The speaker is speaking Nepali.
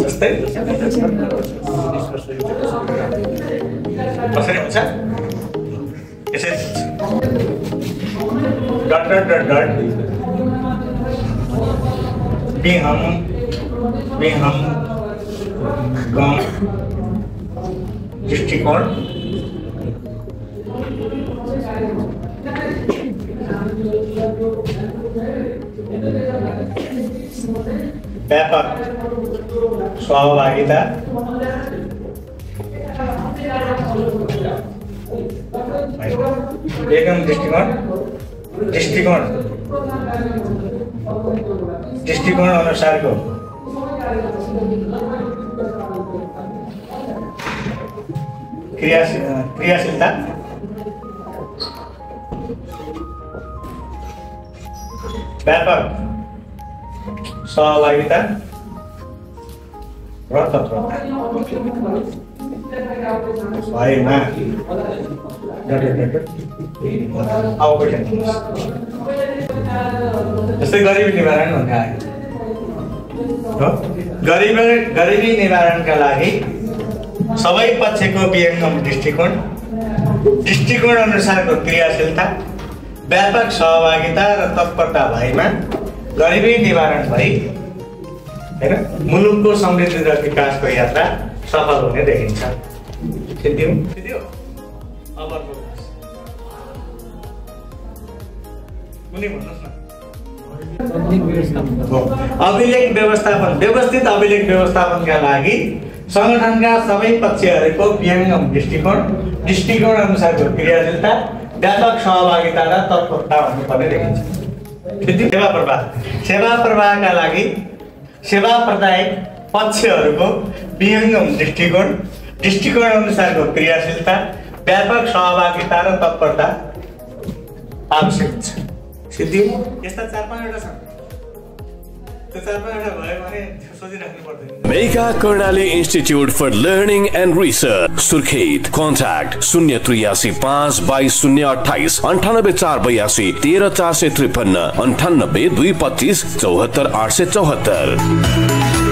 जस्तै कसरी हुन्छ यसरी डट डट डट डट बिहम गम दृष्टिकोण व्यापक सहभागिता एकम दृष्टिकोण अनुसारको क्रियाशीलता व्यापक सहभागिता र तत्परता भएमा जस्तै गरिबी निवारण भन्ने आयो गरिबी निवारणका लागि सबै पक्षको विहङ्गम दृष्टिकोण अनुसारको क्रियाशीलता व्यापक सहभागिता र तत्परता भएमा गरिबी निवारण भई हैन मुलुकको समृद्धि र विकासको यात्रा सफल हुने देखिन्छ। सिद्धियो अब कुनै भन्नुस् न। अभिलेख व्यवस्थापन व्यवस्थित अभिलेख व्यवस्थापनका लागि संगठनका सबै पक्षहरूको विहङ्गम दृष्टिकोण अनुसारको क्रियाशीलता व्यापक सहभागिता र तत्परता हुनुपर्ने देखिन्छ। सेवा प्रवाहका लागि सेवा प्रदायक पक्षहरूको विहङ्गम दृष्टिकोण अनुसारको क्रियाशीलता व्यापक सहभागिता र तत्परता आवश्यक छ। सिद्धि यस्ता 4-5 छन्। त्यो 4-5 भयो भने सोचिराख्नु पर्दैन। Mega Karnali institute for learning and research Surkhet contact 0385 22 028 98 482 13 453 98 225 74 874।